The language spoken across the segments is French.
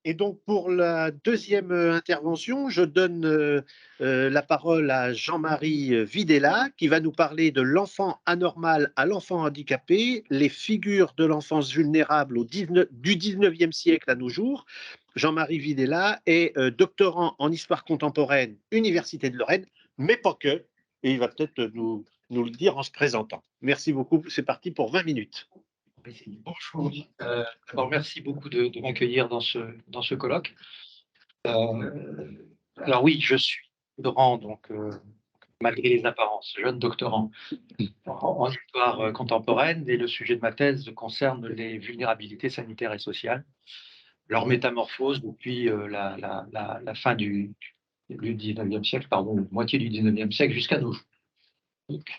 Et donc, pour la deuxième intervention, je donne la parole à Jean-Marie Videla, qui va nous parler de l'enfant anormal à l'enfant handicapé, les figures de l'enfance vulnérable du 19e siècle à nos jours. Jean-Marie Videla est doctorant en histoire contemporaine, Université de Lorraine, mais pas que. Et il va peut-être nous le dire en se présentant. Merci beaucoup. C'est parti pour 20 minutes. Bonjour. D'abord, merci beaucoup de m'accueillir dans ce colloque. Alors oui, je suis doctorant, donc malgré les apparences, jeune doctorant en histoire contemporaine, et le sujet de ma thèse concerne les vulnérabilités sanitaires et sociales, leur métamorphose depuis la fin du 19e siècle, pardon, moitié du 19e siècle jusqu'à nos jours. Donc,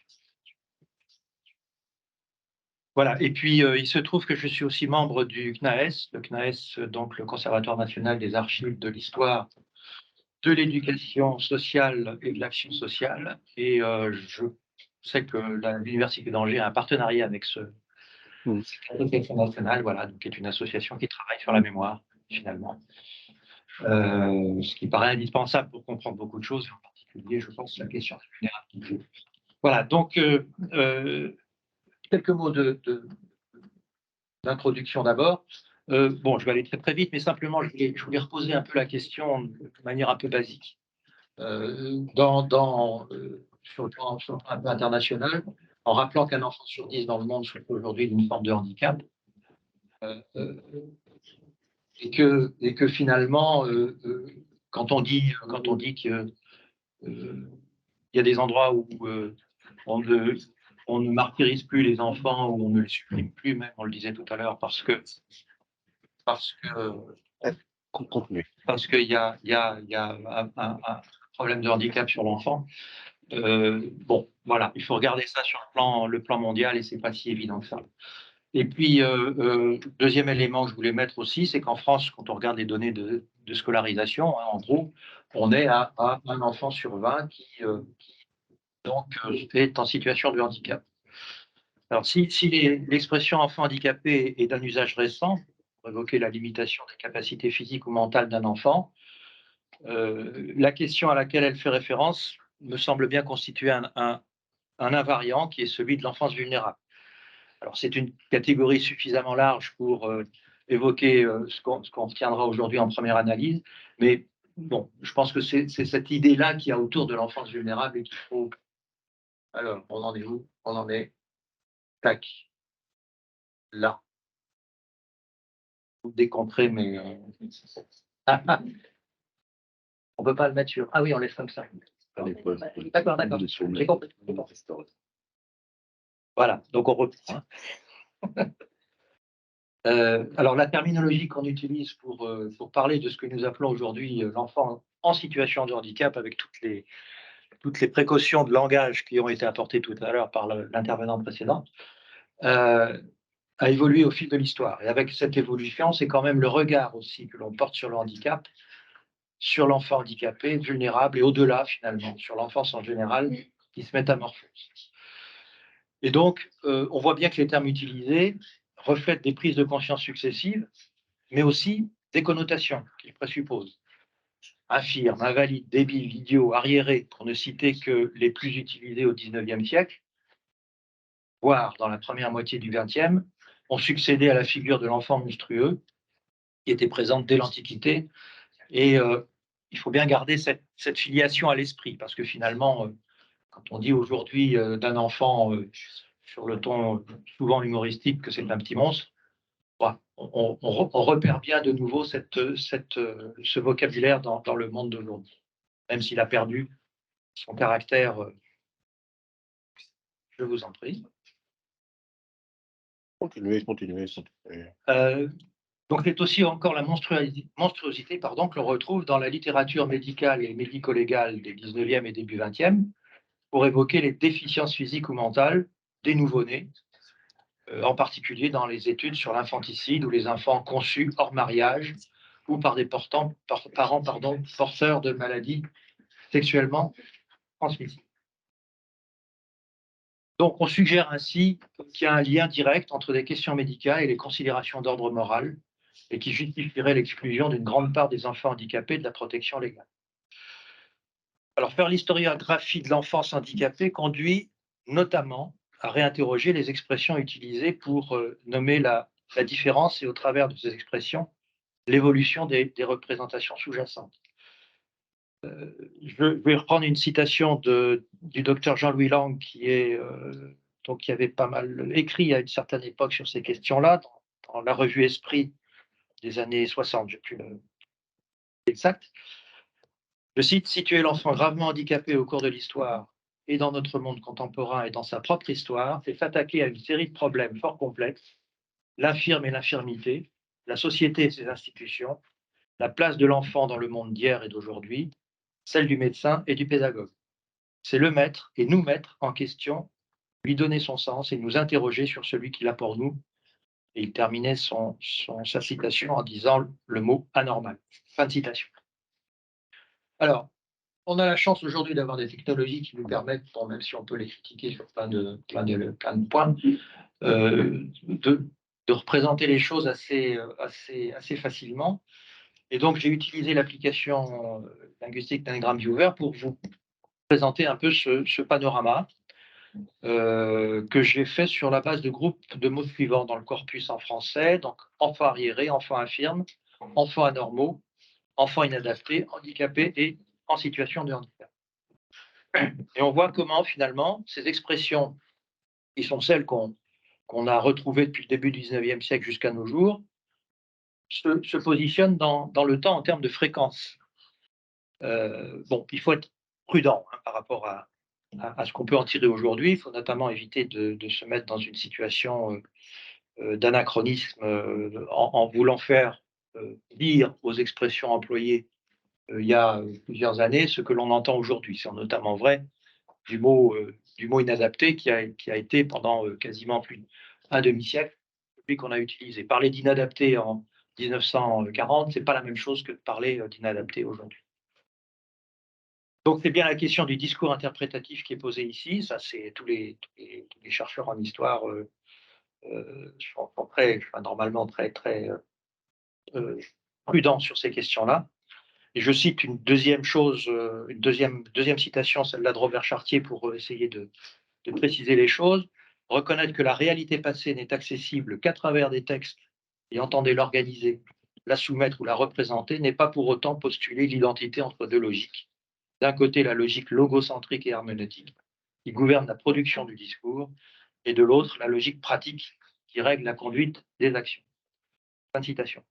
voilà, et puis il se trouve que je suis aussi membre du CNAES, le CNAES, donc le Conservatoire national des archives de l'histoire, de l'éducation sociale et de l'action sociale. Et je sais que l'Université d'Angers a un partenariat avec cette association nationale, voilà, donc, qui est une association qui travaille sur la mémoire, finalement. Ce qui paraît indispensable pour comprendre beaucoup de choses, en particulier, je pense, la question de la vulnérabilité. Voilà, donc quelques mots d'introduction d'abord. Bon, je vais aller très très vite, mais simplement, je voulais reposer un peu la question de manière un peu basique. Sur le plan un peu international, en rappelant qu'un enfant sur 10 dans le monde souffre aujourd'hui d'une forme de handicap, et que finalement, quand on dit qu'il y a des endroits où on ne martyrise plus les enfants, où on ne les supprime plus, même, on le disait tout à l'heure, parce qu'il y a un problème de handicap sur l'enfant. Bon, voilà, il faut regarder ça sur le plan mondial, et c'est pas si évident que ça. Et puis, deuxième élément que je voulais mettre aussi, c'est qu'en France, quand on regarde les données de scolarisation, hein, en gros, on est à un enfant sur 20 qui est en situation de handicap. Alors, si l'expression enfant handicapé est d'un usage récent, pour évoquer la limitation des capacités physiques ou mentales d'un enfant, la question à laquelle elle fait référence me semble bien constituer un invariant qui est celui de l'enfance vulnérable. Alors, c'est une catégorie suffisamment large pour évoquer ce qu'on retiendra aujourd'hui en première analyse, mais bon, je pense que c'est cette idée-là qu'il y a autour de l'enfance vulnérable et qu'il faut. Alors, on en est où? On en est, tac, là. Vous décontrer, mais on ne peut pas le mettre sur. Ah oui, on laisse comme ça. D'accord, j'ai compris. Voilà, donc on reprend. Alors, la terminologie qu'on utilise pour parler de ce que nous appelons aujourd'hui l'enfant en situation de handicap, avec toutes les précautions de langage qui ont été apportées tout à l'heure par l'intervenant précédent, a évolué au fil de l'histoire. Et avec cette évolution, c'est quand même le regard aussi que l'on porte sur le handicap, sur l'enfant handicapé, vulnérable, et au-delà, finalement, sur l'enfance en général, qui se métamorphose. Et donc, on voit bien que les termes utilisés reflètent des prises de conscience successives, mais aussi des connotations qu'ils présupposent. Infirme, invalide, débile, idiot, arriéré, pour ne citer que les plus utilisés au XIXe siècle, voire dans la première moitié du XXe, ont succédé à la figure de l'enfant monstrueux, qui était présente dès l'Antiquité. Et il faut bien garder cette filiation à l'esprit, parce que finalement, quand on dit aujourd'hui d'un enfant, sur le ton souvent humoristique, que c'est un petit monstre, on repère bien de nouveau ce vocabulaire dans le monde d'aujourd'hui, même s'il a perdu son caractère. Je vous en prie. Continuez. Donc, c'est aussi encore la monstruosité que l'on retrouve dans la littérature médicale et médico-légale des 19e et début 20e, pour évoquer les déficiences physiques ou mentales des nouveau-nés, en particulier dans les études sur l'infanticide ou les enfants conçus hors mariage ou par des parents porteurs de maladies sexuellement transmissibles. Donc, on suggère ainsi qu'il y a un lien direct entre des questions médicales et les considérations d'ordre moral, et qui justifierait l'exclusion d'une grande part des enfants handicapés de la protection légale. Alors, faire l'historiographie de l'enfance handicapée conduit notamment à réinterroger les expressions utilisées pour nommer la différence et, au travers de ces expressions, l'évolution des représentations sous-jacentes. Je vais reprendre une citation du docteur Jean-Louis Lang, qui avait pas mal écrit à une certaine époque sur ces questions-là, dans la revue Esprit des années 60, je n'ai plus le exact. Je cite: situer l'enfant gravement handicapé au cours de l'histoire et dans notre monde contemporain et dans sa propre histoire, c'est s'attaquer à une série de problèmes fort complexes: l'infirme et l'infirmité, la société et ses institutions, la place de l'enfant dans le monde d'hier et d'aujourd'hui, celle du médecin et du pédagogue. C'est le mettre et nous mettre en question, lui donner son sens et nous interroger sur celui qu'il a pour nous. Et il terminait sa citation en disant le mot anormal. Fin de citation. Alors, on a la chance aujourd'hui d'avoir des technologies qui nous permettent, bon, même si on peut les critiquer sur plein de points, de représenter les choses assez facilement. Et donc, j'ai utilisé l'application linguistique d'Anagram Viewer pour vous présenter un peu ce panorama que j'ai fait sur la base de groupes de mots suivants dans le corpus en français: donc enfants arriérés, enfants infirmes, enfants anormaux, enfants inadaptés, handicapés et en situation de handicap. Et on voit comment finalement ces expressions, qui sont celles qu'on a retrouvées depuis le début du 19e siècle jusqu'à nos jours, se positionnent dans le temps en termes de fréquence. Bon, il faut être prudent par rapport à ce qu'on peut en tirer aujourd'hui. Il faut notamment éviter de se mettre dans une situation d'anachronisme en voulant faire dire aux expressions employées il y a plusieurs années ce que l'on entend aujourd'hui. C'est notamment vrai du mot inadapté qui a été pendant quasiment plus d'un demi-siècle celui qu'on a utilisé. Parler d'inadapté en 1940, ce n'est pas la même chose que de parler d'inadapté aujourd'hui. Donc, c'est bien la question du discours interprétatif qui est posée ici. Ça, c'est tous les chercheurs en histoire sont normalement très prudents sur ces questions-là. Et je cite une deuxième chose, une deuxième citation, celle-là de Robert Chartier, pour essayer de préciser les choses. Reconnaître que la réalité passée n'est accessible qu'à travers des textes et entendez l'organiser, la soumettre ou la représenter n'est pas pour autant postuler l'identité entre deux logiques. D'un côté, la logique logocentrique et herméneutique qui gouverne la production du discours, et de l'autre, la logique pratique qui règle la conduite des actions. Fin de citation.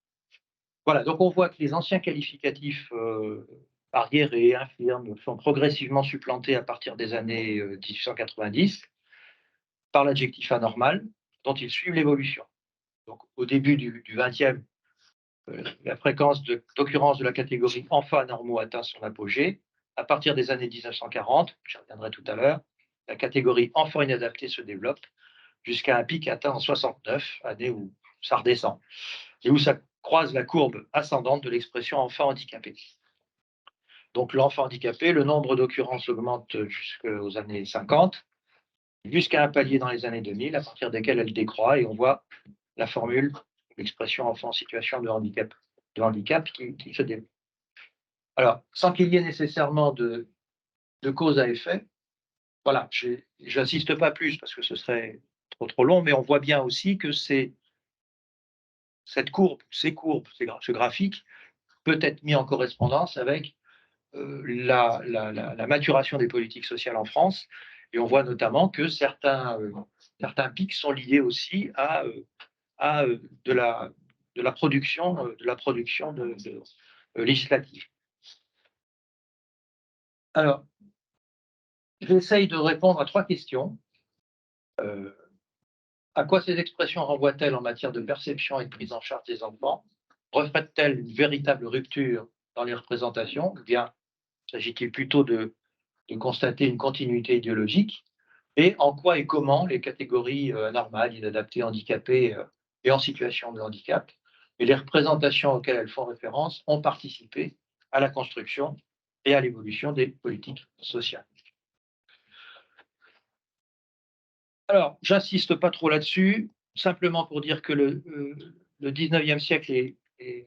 Voilà, donc on voit que les anciens qualificatifs arriérés, infirmes, sont progressivement supplantés à partir des années 1890 par l'adjectif anormal, dont ils suivent l'évolution. Donc, au début du XXe, la fréquence d'occurrence de la catégorie enfants anormaux atteint son apogée. À partir des années 1940, j'y reviendrai tout à l'heure, la catégorie enfants inadaptés se développe jusqu'à un pic atteint en 69, année où ça redescend, et où ça croise la courbe ascendante de l'expression enfant handicapé. Donc l'enfant handicapé, le nombre d'occurrences augmente jusqu'aux années 50, jusqu'à un palier dans les années 2000, à partir desquelles elle décroît, et on voit la formule, l'expression enfant en situation de handicap qui se développe. Alors, sans qu'il y ait nécessairement de cause à effet, voilà, j'insiste pas plus parce que ce serait trop long, mais on voit bien aussi que cette courbe, ce graphique peut être mis en correspondance avec la maturation des politiques sociales en France, et on voit notamment que certains pics sont liés aussi à de la production législative. Alors, j'essaye de répondre à 3 questions. À quoi ces expressions renvoient-elles en matière de perception et de prise en charge des enfants? Reflètent-elles une véritable rupture dans les représentations, ou bien s'agit-il plutôt de constater une continuité idéologique? Et en quoi et comment les catégories anormales, inadaptées, handicapées et en situation de handicap, et les représentations auxquelles elles font référence ont participé à la construction et à l'évolution des politiques sociales. Alors, j'insiste pas trop là-dessus, simplement pour dire que le 19e siècle est et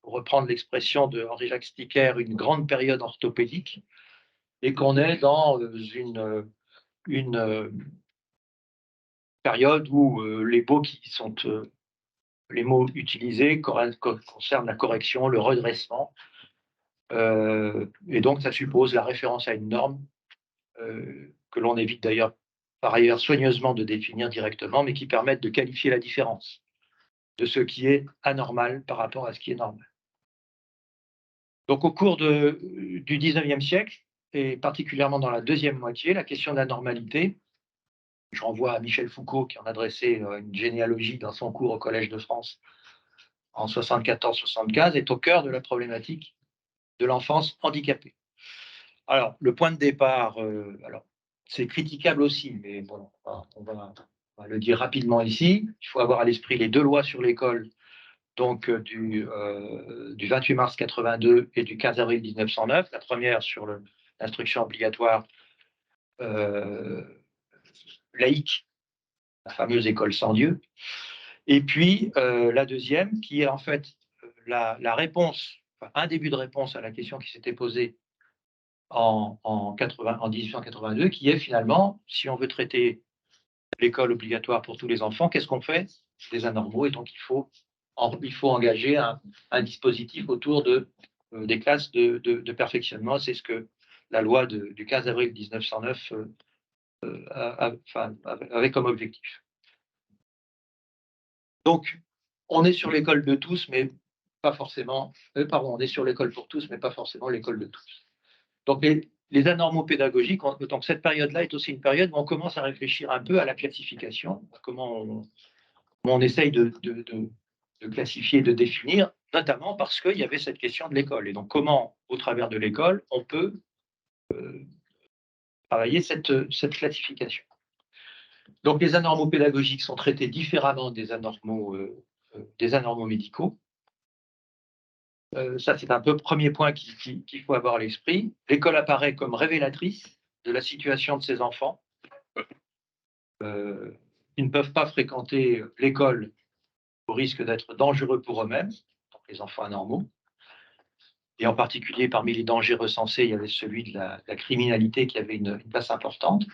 pour reprendre l'expression de Henri-Jacques Sticker, une grande période orthopédique, et qu'on est dans une période où les mots utilisés concernent la correction, le redressement, et donc ça suppose la référence à une norme que l'on évite d'ailleurs par ailleurs soigneusement de définir directement, mais qui permettent de qualifier la différence de ce qui est anormal par rapport à ce qui est normal. Donc au cours du XIXe siècle, et particulièrement dans la deuxième moitié, la question de la normalité, je renvoie à Michel Foucault qui en a dressé une généalogie dans son cours au Collège de France en 74-75, est au cœur de la problématique de l'enfance handicapée. Alors, le point de départ, c'est critiquable aussi, mais bon, on va le dire rapidement ici. Il faut avoir à l'esprit les deux lois sur l'école, donc du 28 mars 82 et du 15 avril 1909. La première sur l'instruction obligatoire laïque, la fameuse école sans Dieu. Et puis la deuxième, qui est en fait la réponse, enfin, un début de réponse à la question qui s'était posée en 1882, qui est finalement, si on veut traiter l'école obligatoire pour tous les enfants, qu'est-ce qu'on fait des anormaux? Et donc, il faut engager un dispositif autour des classes de perfectionnement. C'est ce que la loi du 15 avril 1909 avait comme objectif. Donc, on est sur l'école de tous, mais pas forcément. On est sur l'école pour tous, mais pas forcément l'école de tous. Donc, les anormaux pédagogiques, donc cette période-là est aussi une période où on commence à réfléchir un peu à la classification, à comment on essaye de classifier, de définir, notamment parce qu'il y avait cette question de l'école. Et donc, comment, au travers de l'école, on peut travailler cette classification. Donc, les anormaux pédagogiques sont traités différemment des anormaux médicaux. Ça, c'est un peu le premier point qu'il faut avoir à l'esprit. L'école apparaît comme révélatrice de la situation de ces enfants qui ne peuvent pas fréquenter l'école au risque d'être dangereux pour eux-mêmes, donc les enfants anormaux. Et en particulier, parmi les dangers recensés, il y avait celui de la criminalité qui avait une place importante.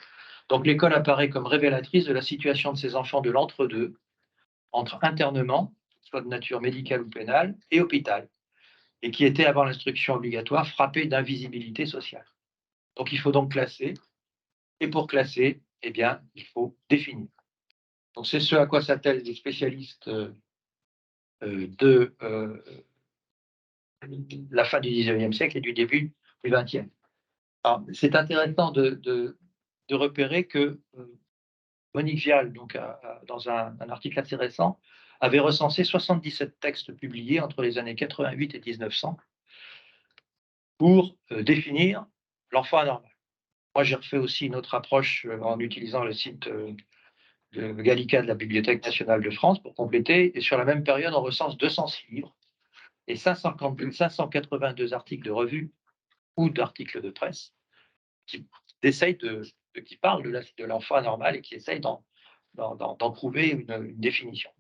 Donc l'école apparaît comme révélatrice de la situation de ces enfants de l'entre-deux, entre internement, soit de nature médicale ou pénale, et hôpital, et qui étaient, avant l'instruction obligatoire, frappés d'invisibilité sociale. Donc il faut donc classer, et pour classer, eh bien, il faut définir. Donc c'est ce à quoi s'attellent les spécialistes de la fin du XIXe siècle et du début du XXe. C'est intéressant de repérer que Monique Vial, donc, dans un article assez récent, avait recensé 77 textes publiés entre les années 88 et 1900 pour définir l'enfant anormal. Moi, j'ai refait aussi une autre approche en utilisant le site de Gallica de la Bibliothèque nationale de France pour compléter. Et sur la même période, on recense 206 livres et 582 articles de revue ou d'articles de presse qui parlent de l'enfant anormal et qui essayent d'en trouver une définition.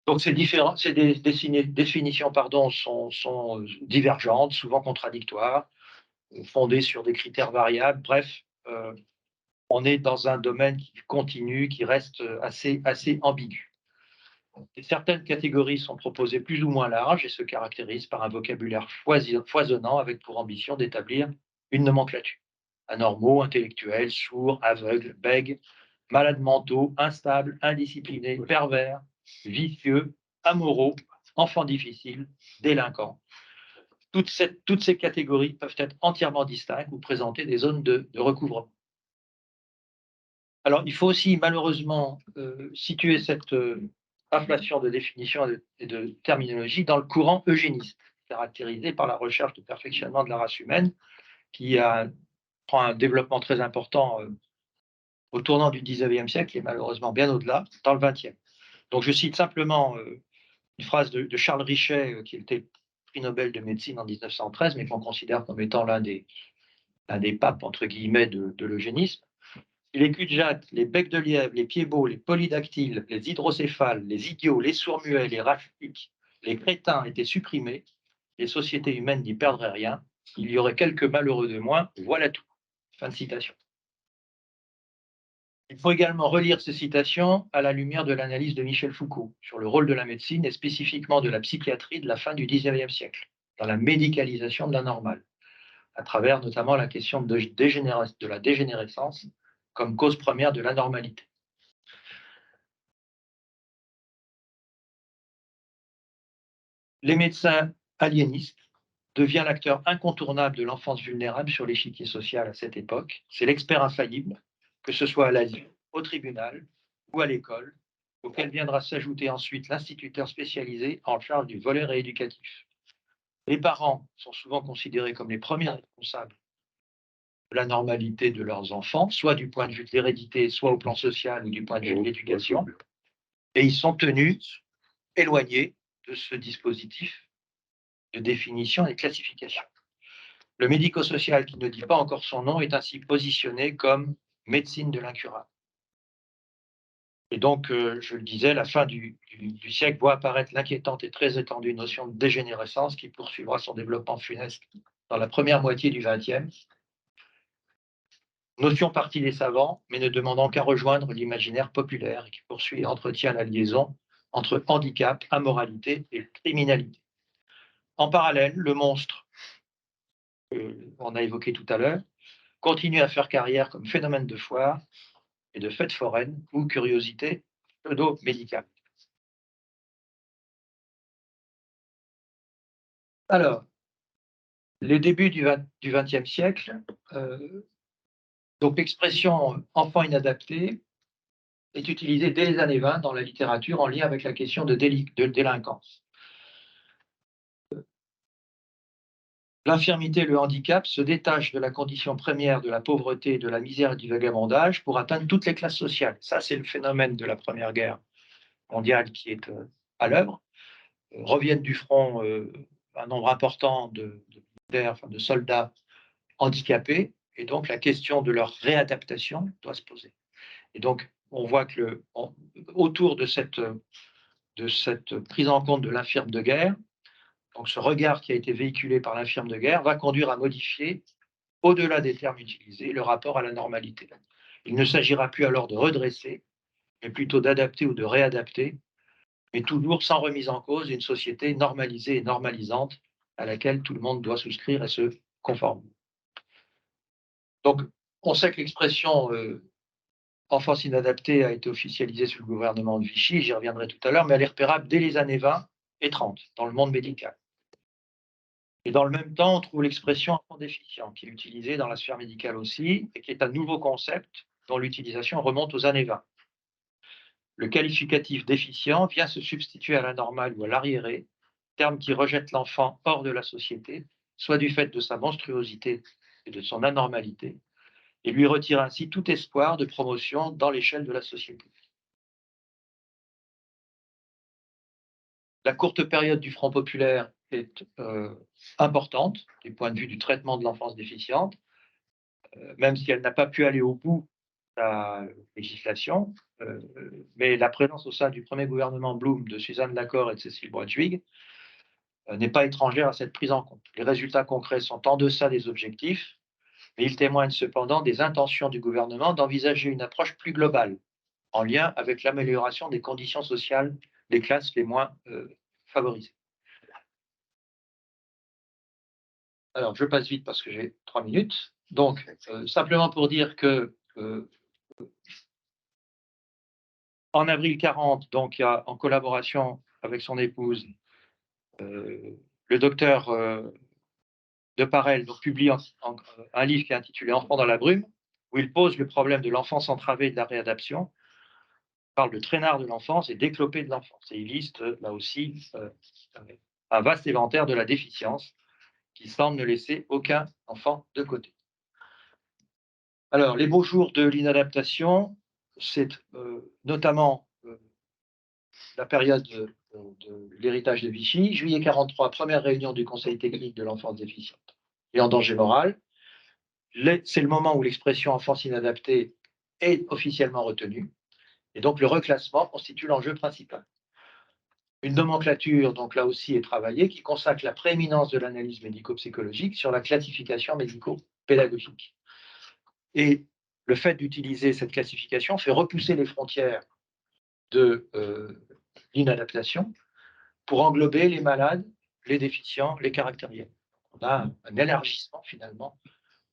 Donc ces définitions sont divergentes, souvent contradictoires, fondées sur des critères variables. Bref, on est dans un domaine qui continue, qui reste assez ambigu. Et certaines catégories sont proposées plus ou moins larges et se caractérisent par un vocabulaire foisonnant avec pour ambition d'établir une nomenclature. Anormaux, intellectuels, sourds, aveugles, bègues, malades mentaux, instables, indisciplinés, pervers, vicieux, amoureux, enfants difficiles, délinquants. Toutes ces catégories peuvent être entièrement distinctes ou présenter des zones de recouvrement. Alors, il faut aussi malheureusement situer cette inflation de définition et de terminologie dans le courant eugéniste, caractérisé par la recherche de perfectionnement de la race humaine, qui prend un développement très important au tournant du XIXe siècle et malheureusement bien au-delà, dans le XXe. Donc, je cite simplement une phrase de Charles Richet, qui était prix Nobel de médecine en 1913, mais qu'on considère comme étant l'un des papes, entre guillemets, de l'eugénisme. Les cul-de-jatte, les becs de lièvre, les pieds-bots, les polydactyles, les hydrocéphales, les idiots, les sourds-muets, les rachitiques, les crétins étaient supprimés, les sociétés humaines n'y perdraient rien, il y aurait quelques malheureux de moins, voilà tout. Fin de citation. Il faut également relire ces citations à la lumière de l'analyse de Michel Foucault sur le rôle de la médecine et spécifiquement de la psychiatrie de la fin du XIXe siècle, dans la médicalisation de l'anormal, à travers notamment la question de la dégénérescence comme cause première de l'anormalité. Les médecins aliénistes devient l'acteur incontournable de l'enfance vulnérable sur l'échiquier social à cette époque. C'est l'expert infaillible, que ce soit à l'asile, au tribunal ou à l'école, auquel viendra s'ajouter ensuite l'instituteur spécialisé en charge du volet rééducatif. Les parents sont souvent considérés comme les premiers responsables de la normalité de leurs enfants, soit du point de vue de l'hérédité, soit au plan social ou du point de vue de l'éducation, et ils sont tenus éloignés de ce dispositif de définition et de classification. Le médico-social, qui ne dit pas encore son nom, est ainsi positionné comme médecine de l'incurable. Et donc, je le disais, la fin du siècle voit apparaître l'inquiétante et très étendue notion de dégénérescence qui poursuivra son développement funeste dans la première moitié du XXe. Notion partie des savants, mais ne demandant qu'à rejoindre l'imaginaire populaire et qui poursuit et entretient la liaison entre handicap, amoralité et criminalité. En parallèle, le monstre, qu'on a évoqué tout à l'heure, continue à faire carrière comme phénomène de foire et de fête foraine ou curiosité pseudo-médicale. Alors, les débuts du XXe siècle, donc l'expression enfant inadapté est utilisée dès les années 20 dans la littérature en lien avec la question de délinquance. L'infirmité et le handicap se détachent de la condition première de la pauvreté, de la misère et du vagabondage pour atteindre toutes les classes sociales. Ça, c'est le phénomène de la Première Guerre mondiale qui est à l'œuvre. Reviennent du front un nombre important de soldats handicapés, et donc la question de leur réadaptation doit se poser. Et donc, on voit que autour de cette prise en compte de l'infirme de guerre, donc ce regard qui a été véhiculé par l'infirme de guerre va conduire à modifier, au-delà des termes utilisés, le rapport à la normalité. Il ne s'agira plus alors de redresser, mais plutôt d'adapter ou de réadapter, mais toujours sans remise en cause d'une société normalisée et normalisante à laquelle tout le monde doit souscrire et se conformer. Donc, on sait que l'expression enfance inadaptée a été officialisée sous le gouvernement de Vichy, j'y reviendrai tout à l'heure, mais elle est repérable dès les années 20 et 30 dans le monde médical. Et dans le même temps, on trouve l'expression enfant déficient, qui est utilisée dans la sphère médicale aussi, et qui est un nouveau concept dont l'utilisation remonte aux années 20. Le qualificatif déficient vient se substituer à l'anormal ou à l'arriéré, terme qui rejette l'enfant hors de la société, soit du fait de sa monstruosité et de son anormalité, et lui retire ainsi tout espoir de promotion dans l'échelle de la société. La courte période du Front populaire est importante du point de vue du traitement de l'enfance déficiente, même si elle n'a pas pu aller au bout de la législation, mais la présence au sein du premier gouvernement Blum de Suzanne Lacore et de Cécile Brunschvig n'est pas étrangère à cette prise en compte. Les résultats concrets sont en deçà des objectifs, mais ils témoignent cependant des intentions du gouvernement d'envisager une approche plus globale, en lien avec l'amélioration des conditions sociales des classes les moins favorisées. Alors, je passe vite parce que j'ai 3 minutes. Donc, simplement pour dire que en avril 40, donc, il y a, en collaboration avec son épouse, le docteur de Parel donc, publie un livre qui est intitulé Enfants dans la brume, où il pose le problème de l'enfance entravée et de la réadaptation, parle de traînard de l'enfance et d'éclopé de l'enfance. Et il liste là aussi un vaste éventaire de la déficience qui semble ne laisser aucun enfant de côté. Alors, les beaux jours de l'inadaptation, c'est notamment la période de l'héritage de Vichy, juillet 43, première réunion du Conseil technique de l'enfance déficiente et en danger moral. C'est le moment où l'expression enfance inadaptée est officiellement retenu. Et donc, le reclassement constitue l'enjeu principal. Une nomenclature, donc là aussi, est travaillée, qui consacre la prééminence de l'analyse médico-psychologique sur la classification médico-pédagogique. Et le fait d'utiliser cette classification fait repousser les frontières de l'inadaptation pour englober les malades, les déficients, les caractériels. On a un élargissement, finalement,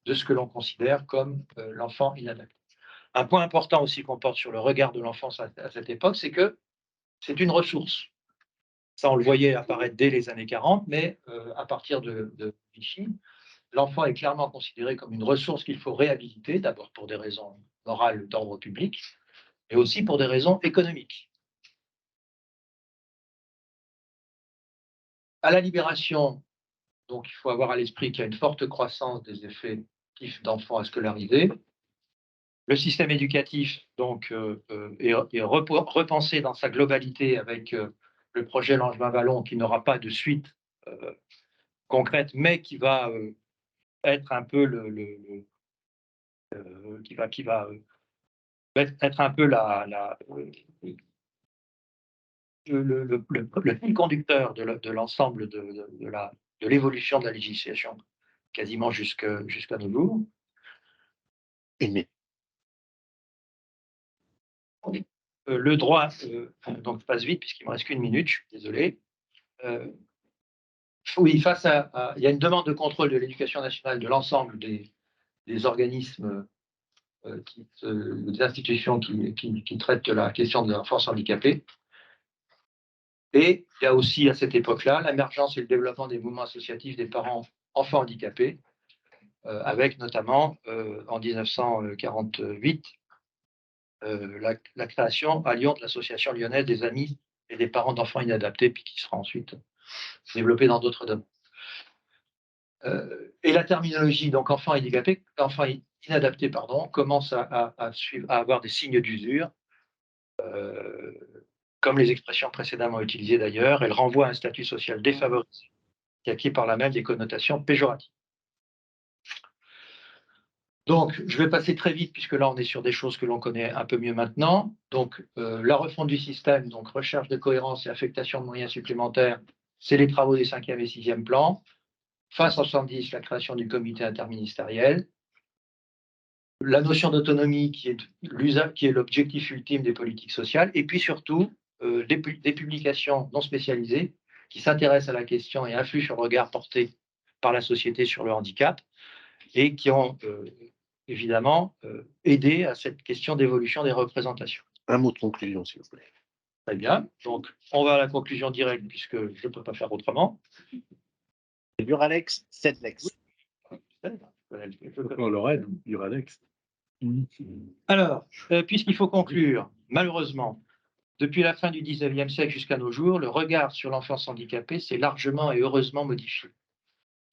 de ce que l'on considère comme l'enfant inadapté. Un point important aussi qu'on porte sur le regard de l'enfance à cette époque, c'est que c'est une ressource. Ça, on le voyait apparaître dès les années 40, mais à partir de Vichy, l'enfant est clairement considéré comme une ressource qu'il faut réhabiliter, d'abord pour des raisons morales d'ordre public, mais aussi pour des raisons économiques. À la Libération, donc il faut avoir à l'esprit qu'il y a une forte croissance des effectifs d'enfants à scolariser. Le système éducatif donc, est repensé dans sa globalité avec le projet Langevin-Wallon qui n'aura pas de suite concrète, mais qui va être un peu être un peu le fil conducteur de l'ensemble de l'évolution de la législation, quasiment jusqu'à nos jours. Le droit, donc je passe vite puisqu'il me reste qu'une minute, je suis désolé. Oui, il y a une demande de contrôle de l'éducation nationale de l'ensemble des organismes, des institutions qui traitent de la question de l'enfance handicapée. Et il y a aussi à cette époque-là l'émergence et le développement des mouvements associatifs des parents enfants handicapés, avec notamment en 1948 la création à Lyon de l'association lyonnaise des amis et des parents d'enfants inadaptés, puis qui sera ensuite développée dans d'autres domaines. Et la terminologie, donc enfant handicapé, enfant inadapté, pardon, commence à avoir des signes d'usure, comme les expressions précédemment utilisées d'ailleurs. Elle renvoie à un statut social défavorisé, qui acquiert par là même des connotations péjoratives. Donc, je vais passer très vite, puisque là, on est sur des choses que l'on connaît un peu mieux maintenant. Donc, la refonte du système, donc recherche de cohérence et affectation de moyens supplémentaires, c'est les travaux des 5e et 6e plans. Fin 70, la création du comité interministériel. La notion d'autonomie qui est l'objectif ultime des politiques sociales. Et puis surtout, des publications non spécialisées qui s'intéressent à la question et influent sur le regard porté par la société sur le handicap et qui ont évidemment aidé à cette question d'évolution des représentations. Un mot de conclusion, s'il vous plaît. Très bien. Donc, on va à la conclusion directe puisque je ne peux pas faire autrement. Duralex, Sedlex. On l'aurait, Duralex. Alors, puisqu'il faut conclure, malheureusement, depuis la fin du XIXe siècle jusqu'à nos jours, le regard sur l'enfance handicapée s'est largement et heureusement modifié.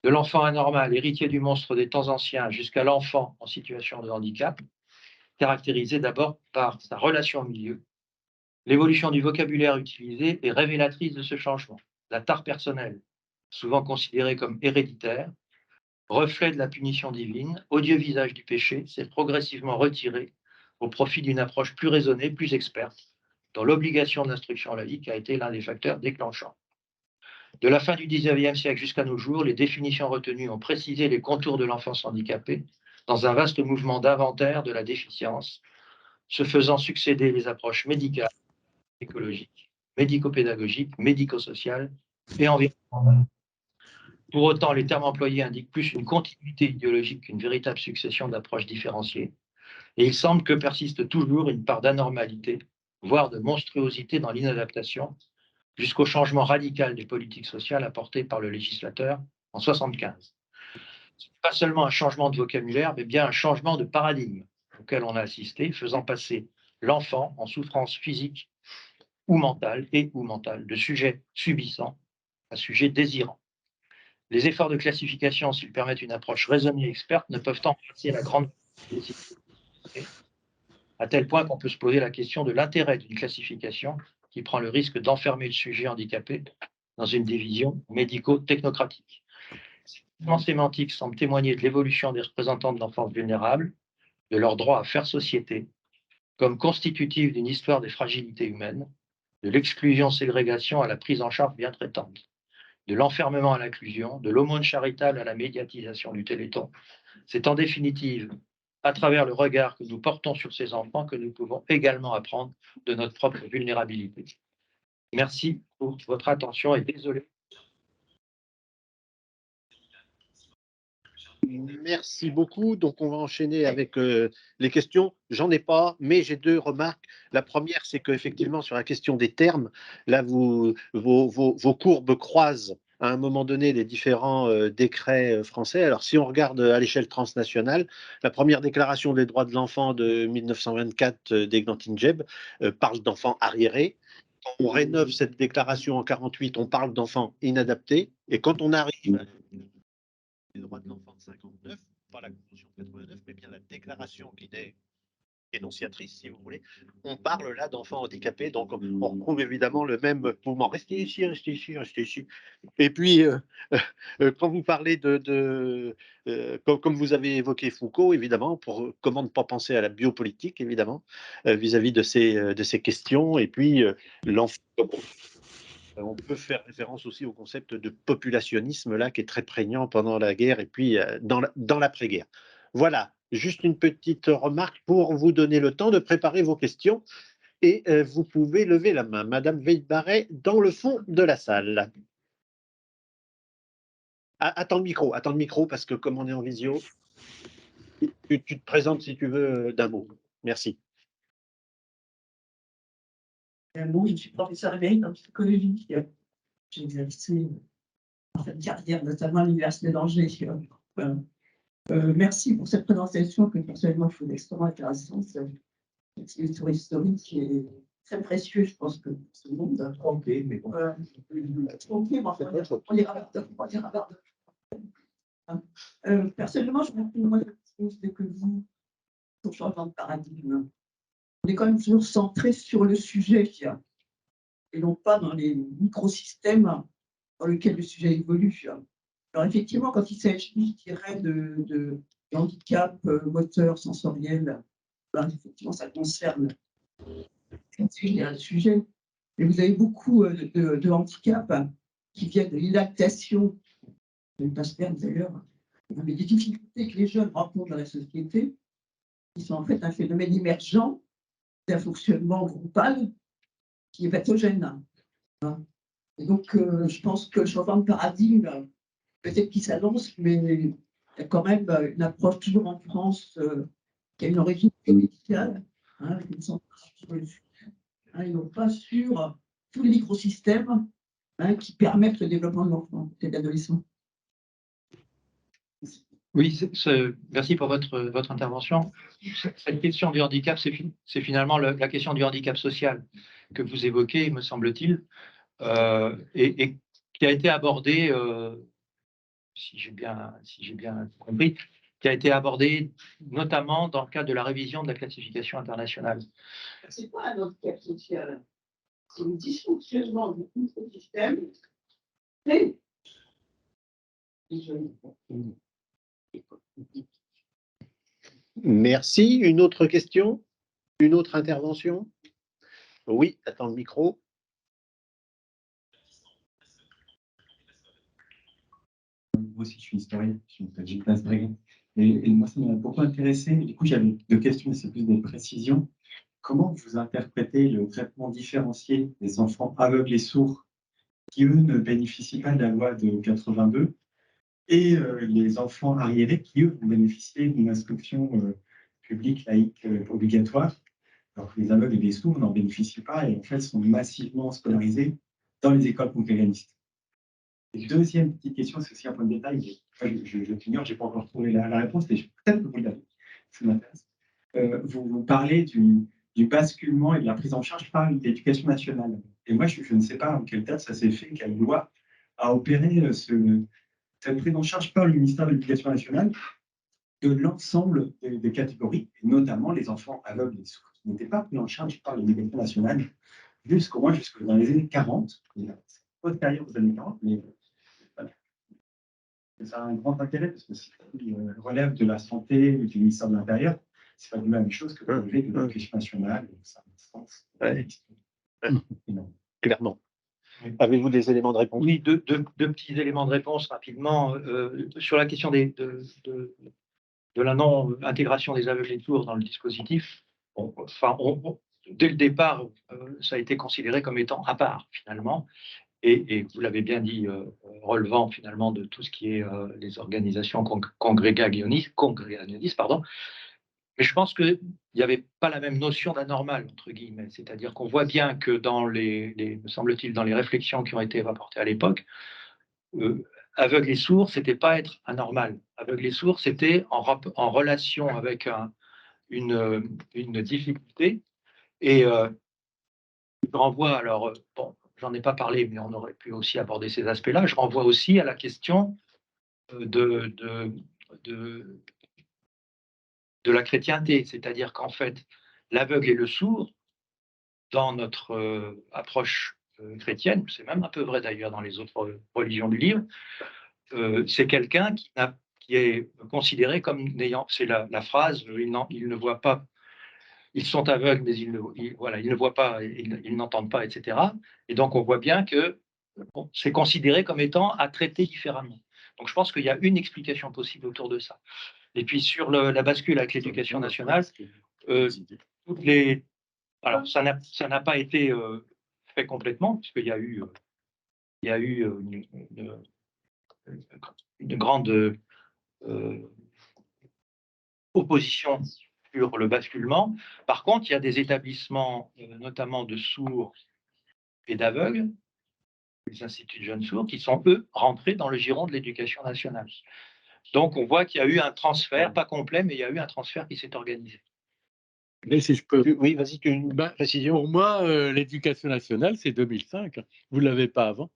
De l'enfant anormal, héritier du monstre des temps anciens, jusqu'à l'enfant en situation de handicap, caractérisé d'abord par sa relation au milieu. L'évolution du vocabulaire utilisé est révélatrice de ce changement. La tare personnelle, souvent considérée comme héréditaire, reflet de la punition divine, odieux visage du péché, s'est progressivement retiré au profit d'une approche plus raisonnée, plus experte, dont l'obligation de l'instruction laïque a été l'un des facteurs déclenchants. De la fin du XIXe siècle jusqu'à nos jours, les définitions retenues ont précisé les contours de l'enfance handicapée dans un vaste mouvement d'inventaire de la déficience, se faisant succéder les approches médicales, écologiques, médico-pédagogiques, médico-sociales et environnementales. Pour autant, les termes employés indiquent plus une continuité idéologique qu'une véritable succession d'approches différenciées, et il semble que persiste toujours une part d'anormalité, voire de monstruosité dans l'inadaptation, jusqu'au changement radical des politiques sociales apportées par le législateur en 1975. Ce n'est pas seulement un changement de vocabulaire, mais bien un changement de paradigme auquel on a assisté, faisant passer l'enfant en souffrance physique ou mentale de sujet subissant à sujet désirant. Les efforts de classification, s'ils permettent une approche raisonnée et experte, ne peuvent embrasser la grande à tel point qu'on peut se poser la question de l'intérêt d'une classification qui prend le risque d'enfermer le sujet handicapé dans une division médico-technocratique. Ces mouvements sémantiques semblent témoigner de l'évolution des représentants de l'enfance vulnérable, de leur droit à faire société comme constitutive d'une histoire des fragilités humaines, de l'exclusion-ségrégation à la prise en charge bien traitante, de l'enfermement à l'inclusion, de l'aumône charitable à la médiatisation du Téléthon. C'est en définitive à travers le regard que nous portons sur ces enfants que nous pouvons également apprendre de notre propre vulnérabilité. Merci pour votre attention et désolé. Merci beaucoup. Donc, on va enchaîner avec les questions. J'en ai pas, mais j'ai deux remarques. La première, c'est qu'effectivement, sur la question des termes, là, vos courbes croisent à un moment donné les différents décrets français. Alors, si on regarde à l'échelle transnationale, la première déclaration des droits de l'enfant de 1924 d'Eglantine Jebb parle d'enfants arriérés. Quand on rénove cette déclaration en 48, on parle d'enfants inadaptés. Et quand on arrive des droits de l'enfant de 59, pas la Convention de 89, mais bien la déclaration qui est énonciatrice, si vous voulez, on parle là d'enfants handicapés, donc on retrouve évidemment le même mouvement. Restez ici, restez ici, restez ici. Et puis, quand vous parlez comme vous avez évoqué Foucault, évidemment, comment ne pas penser à la biopolitique, évidemment, vis-à-vis de ces questions, et puis l'enfant. On peut faire référence aussi au concept de populationnisme là qui est très prégnant pendant la guerre et puis dans l'après-guerre. Voilà, juste une petite remarque pour vous donner le temps de préparer vos questions et vous pouvez lever la main. Madame Veil-Barret, dans le fond de la salle. Ah, attends le micro parce que comme on est en visio, tu te présentes si tu veux d'un mot. Merci. Bon, je suis professeur émérite en psychologie. J'ai exercé en fin de carrière, notamment à l'Université d'Angers. Merci pour cette présentation que personnellement je trouve extrêmement intéressante. C'est une histoire historique qui est très précieux, je pense que pour tout le monde. Ok, mais bon. Ok, mais enfin, on ira vers d'autres. On ira vers d'autres. Personnellement, je pense que vous, sur le changement de paradigme, on est quand même toujours centré sur le sujet et non pas dans les microsystèmes dans lesquels le sujet évolue. Alors effectivement, quand il s'agit, je dirais, de handicap moteur, sensoriel, ben, effectivement, ça concerne le sujet. Mais vous avez beaucoup de handicaps qui viennent de l'inadaptation, de l'Asperger d'ailleurs, mais des difficultés que les jeunes rencontrent dans la société, qui sont en fait un phénomène émergent d'un fonctionnement groupal qui est pathogène. Et donc, je pense que le changement de paradigme, peut-être qu'il s'annonce, mais il y a quand même une approche toujours en France qui a une origine médicale, qui me semble sur le sujet, et non pas sur tous les microsystèmes qui permettent le développement de l'enfant et de l'adolescent. Oui, merci pour votre intervention. Cette question du handicap, c'est finalement la question du handicap social que vous évoquez, me semble-t-il, et qui a été abordée, si j'ai bien compris, qui a été abordée notamment dans le cadre de la révision de la classification internationale. C'est pas un handicap social, c'est un dysfonctionnement du microsystème. Merci. Une autre question? Une autre intervention? Oui, attends le micro. Moi aussi, je suis historien, je m'appelle Gilles Breguin. Et moi, ça m'a beaucoup intéressé. Du coup, j'avais deux questions, mais c'est plus des précisions. Comment vous interprétez le traitement différencié des enfants aveugles et sourds qui, eux, ne bénéficient pas de la loi de 82 et les enfants arriérés qui, eux, vont bénéficier d'une instruction publique, laïque, obligatoire, alors que les aveugles et les sourds n'en bénéficient pas et en fait sont massivement scolarisés dans les écoles congréganistes. Et deuxième petite question, c'est aussi un point de détail, mais je t'ignore, je n'ai pas encore trouvé la réponse, mais peut-être que vous l'avez, ça m'intéresse. Vous parlez du basculement et de la prise en charge par l'éducation nationale. Et moi, je ne sais pas en quelle date ça s'est fait, quelle loi a opéré cette prise en charge par le ministère de l'Éducation nationale de l'ensemble des catégories, et notamment les enfants aveugles et sourds, qui n'étaient pas pris en charge par l'éducation nationale jusqu'au moins jusque dans les années 40. Postérieur aux années 40, mais voilà. Ça a un grand intérêt parce que si relève de la santé du ministère de l'Intérieur, c'est pas la même chose que le brevet de l'éducation nationale. Ça a un sens. Ouais. Non. Clairement. Oui. Avez-vous des éléments de réponse? Oui, deux petits éléments de réponse rapidement. Sur la question de la non-intégration des aveugles et sourds dans le dispositif, dès le départ, ça a été considéré comme étant à part, finalement. Et vous l'avez bien dit, relevant finalement de tout ce qui est les organisations congrégationnistes, pardon. Mais je pense qu'il n'y avait pas la même notion d'anormal, entre guillemets. C'est-à-dire qu'on voit bien que dans me semble-t-il, dans les réflexions qui ont été rapportées à l'époque, aveugle et sourd, c'était pas être anormal. Aveugle et sourd, c'était en relation avec une difficulté. Et je renvoie, alors, bon, j'en ai pas parlé, mais on aurait pu aussi aborder ces aspects-là. Je renvoie aussi à la question de la chrétienté, c'est-à-dire qu'en fait, l'aveugle et le sourd, dans notre approche chrétienne, c'est même un peu vrai d'ailleurs dans les autres religions du livre, c'est quelqu'un qui est considéré comme n'ayant, c'est la phrase, ils ne voient pas, ils sont aveugles, mais ils ne voient pas, ils n'entendent pas, etc. Et donc on voit bien que c'est considéré comme étant à traiter différemment. Donc je pense qu'il y a une explication possible autour de ça. Et puis sur la bascule avec l'éducation nationale, alors ça n'a pas été fait complètement, puisqu'il y a eu, une grande opposition sur le basculement. Par contre, il y a des établissements, notamment de sourds et d'aveugles, les instituts de jeunes sourds, qui sont, eux, rentrés dans le giron de l'éducation nationale. Donc, on voit qu'il y a eu un transfert, pas complet, mais il y a eu un transfert qui s'est organisé. Mais si je peux. Oui, vas-y, tu as une précision. Pour moi, l'éducation nationale, c'est 2005. Vous ne l'avez pas avant.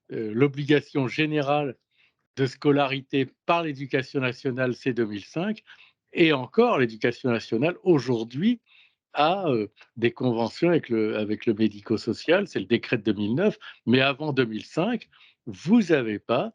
L'obligation générale de scolarité par l'éducation nationale, c'est 2005. Et encore, l'éducation nationale, aujourd'hui, a des conventions avec le médico-social, c'est le décret de 2009, mais avant 2005, vous n'avez pas.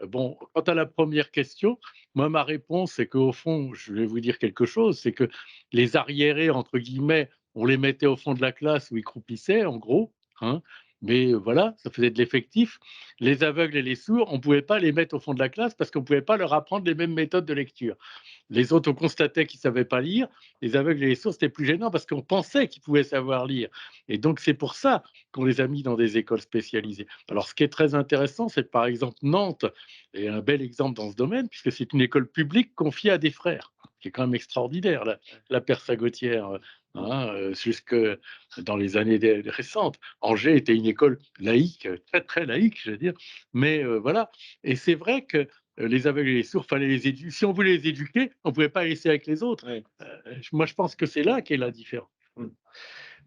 Bon, quant à la première question, moi, ma réponse, c'est qu'au fond, je vais vous dire quelque chose, c'est que les arriérés, entre guillemets, on les mettait au fond de la classe où ils croupissaient, en gros, hein, mais voilà, ça faisait de l'effectif. Les aveugles et les sourds, on ne pouvait pas les mettre au fond de la classe parce qu'on ne pouvait pas leur apprendre les mêmes méthodes de lecture. Les autres, on constatait qu'ils ne savaient pas lire. Les aveugles et les sourds, c'était plus gênant parce qu'on pensait qu'ils pouvaient savoir lire. Et donc, c'est pour ça qu'on les a mis dans des écoles spécialisées. Alors, ce qui est très intéressant, c'est que, par exemple, Nantes est un bel exemple dans ce domaine, puisque c'est une école publique confiée à des frères, qui est quand même extraordinaire, la Persagotière, jusque dans les années récentes. Angers était une école laïque, très, très laïque, je veux dire. Mais voilà. Et c'est vrai que les aveugles et les sourds, fallait les éduquer. Si on voulait les éduquer, on ne pouvait pas les laisser avec les autres. Ouais. Moi, je pense que c'est là qu'est la différence.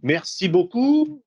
Merci beaucoup.